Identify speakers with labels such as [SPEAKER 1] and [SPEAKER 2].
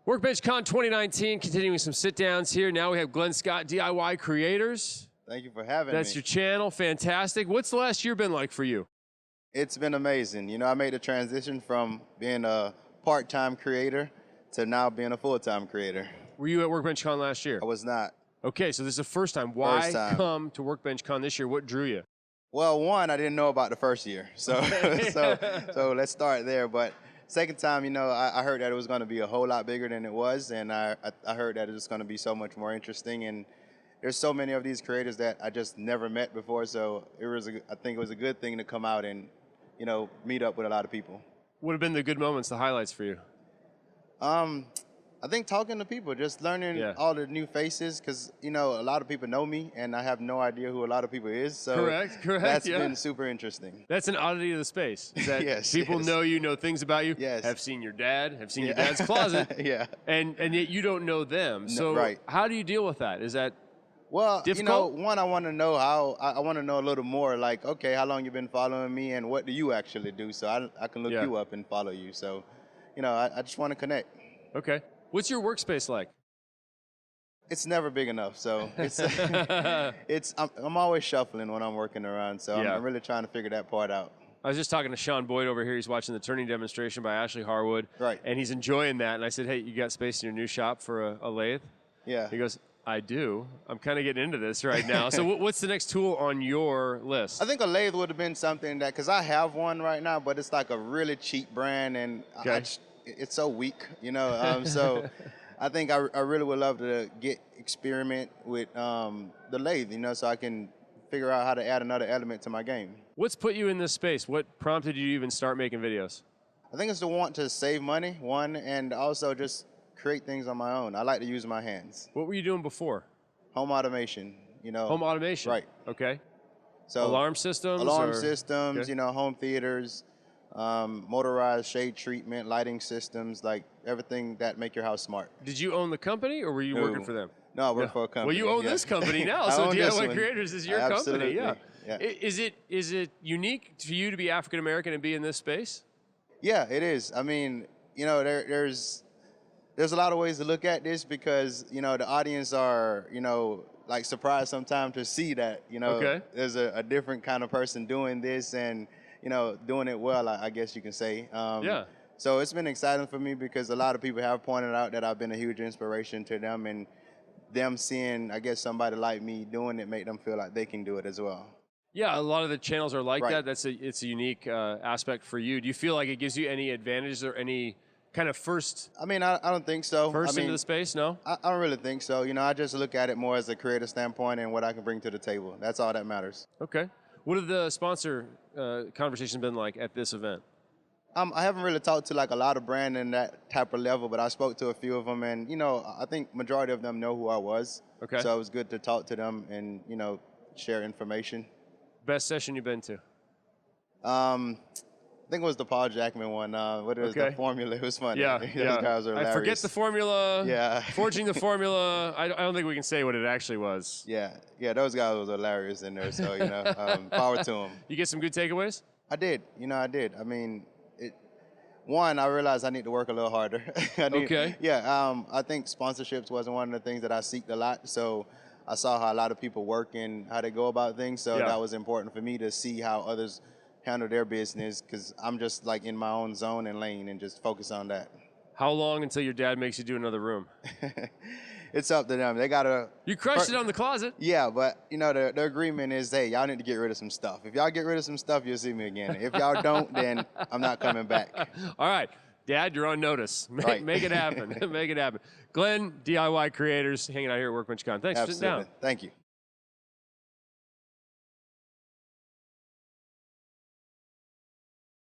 [SPEAKER 1] Workbench Con 2019, continuing some sit-downs here. Now we have Glen Scott, DIY Creators.
[SPEAKER 2] Thank you for having me.
[SPEAKER 1] That's your channel, fantastic. What's the last year been like for you?
[SPEAKER 2] It's been amazing. You know, I made the transition from being a part-time creator to now being a full-time creator.
[SPEAKER 1] Were you at Workbench Con last year?
[SPEAKER 2] I was not.
[SPEAKER 1] Okay, so this is the first time. Why
[SPEAKER 2] First time.
[SPEAKER 1] come to Workbench Con this year? What drew you?
[SPEAKER 2] Well, one, I didn't know about the first year, so so let's start there. But second time, you know, I heard that it was going to be a whole lot bigger than it was, and I heard that it was going to be so much more interesting. And there's so many of these creators that I just never met before, so I think it was a good thing to come out and, you know, meet up with a lot of people.
[SPEAKER 1] What have been the good moments, the highlights for you?
[SPEAKER 2] I think talking to people, just learning all the new faces, because, you know, a lot of people know me, and I have no idea who a lot of people is. So
[SPEAKER 1] correct.
[SPEAKER 2] That's been super interesting.
[SPEAKER 1] That's an oddity of the space. Is that
[SPEAKER 2] yes,
[SPEAKER 1] people know you, know things about you,
[SPEAKER 2] yes.
[SPEAKER 1] have seen your dad, have seen your dad's closet, and yet you don't know them. So how do you deal with that? Is that difficult?
[SPEAKER 2] You know, one, I want to know I want to know a little more, like, okay, how long you been following me, and what do you actually do, so I can look you up and follow you. So, you know, I just want to connect.
[SPEAKER 1] Okay. What's your workspace like?
[SPEAKER 2] It's never big enough, so it's I'm always shuffling when I'm working around, so I'm really trying to figure that part out.
[SPEAKER 1] I was just talking to Sean Boyd over here. He's watching the turning demonstration by Ashley Harwood.
[SPEAKER 2] Right.
[SPEAKER 1] And he's enjoying that. And I said, hey, you got space in your new shop for a lathe?
[SPEAKER 2] Yeah.
[SPEAKER 1] He goes, I do. I'm kind of getting into this right now. So what's the next tool on your list?
[SPEAKER 2] I think a lathe would have been something that, because I have one right now, but it's like a really cheap brand, and it's so weak, you know. So I think I really would love to experiment with the lathe, you know, so I can figure out how to add another element to my game.
[SPEAKER 1] What's put you in this space? What prompted you to even start making videos?
[SPEAKER 2] I think it's the want to save money, one, and also just create things on my own. I like to use my hands.
[SPEAKER 1] What were you doing before?
[SPEAKER 2] Home automation, you know.
[SPEAKER 1] Home automation?
[SPEAKER 2] Right.
[SPEAKER 1] Okay.
[SPEAKER 2] So
[SPEAKER 1] alarm systems?
[SPEAKER 2] Alarm systems, you know, home theaters, motorized shade treatment, lighting systems, like everything that make your house smart.
[SPEAKER 1] Did you own the company, or were you working for them?
[SPEAKER 2] No, I work for a company.
[SPEAKER 1] Well, you own this company now, so DIY Creators is your company. Yeah. Is it unique for you to be African American and be in this space?
[SPEAKER 2] Yeah, it is. I mean, you know, there's a lot of ways to look at this, because, you know, the audience are, you know, like surprised sometimes to see that, you know, there's a different kind of person doing this, and, you know, doing it well, I guess you can say. So it's been exciting for me, because a lot of people have pointed out that I've been a huge inspiration to them, and them seeing, I guess, somebody like me doing it make them feel like they can do it as well.
[SPEAKER 1] Yeah, a lot of the channels are like that. It's a unique aspect for you. Do you feel like it gives you any advantages or any kind of first?
[SPEAKER 2] I mean, I don't think so.
[SPEAKER 1] Into the space, no?
[SPEAKER 2] I don't really think so. You know, I just look at it more as a creative standpoint and what I can bring to the table. That's all that matters.
[SPEAKER 1] Okay. What have the sponsor conversations been like at this event?
[SPEAKER 2] I haven't really talked to like a lot of brands in that type of level, but I spoke to a few of them, and, you know, I think majority of them know who I was. Okay. So it was good to talk to them and, you know, share information.
[SPEAKER 1] Best session you've been to?
[SPEAKER 2] I think it was the Paul Jackman one. What is the formula? It was funny.
[SPEAKER 1] Yeah,
[SPEAKER 2] Those guys are hilarious.
[SPEAKER 1] I forget the formula.
[SPEAKER 2] Yeah.
[SPEAKER 1] Forging the formula. I don't think we can say what it actually was.
[SPEAKER 2] Yeah, those guys was hilarious in there. So, you know, power to them.
[SPEAKER 1] You get some good takeaways?
[SPEAKER 2] I did. You know, I did. I mean, one, I realized I need to work a little harder. Yeah, I think sponsorships wasn't one of the things that I seeked a lot. So I saw how a lot of people work and how they go about things. So that was important for me to see how others handle their business, because I'm just like in my own zone and lane and just focus on that.
[SPEAKER 1] How long until your dad makes you do another room?
[SPEAKER 2] It's up to them. They gotta.
[SPEAKER 1] You crushed it on the closet.
[SPEAKER 2] Yeah, but, you know, the agreement is, hey, y'all need to get rid of some stuff. If y'all get rid of some stuff, you'll see me again. If y'all don't, then I'm not coming back.
[SPEAKER 1] All right, Dad, you're on notice. Make it happen. Make it happen. Glen, DIY Creators, hanging out here at Workbench Con. Thanks for sitting down.
[SPEAKER 2] Thank you.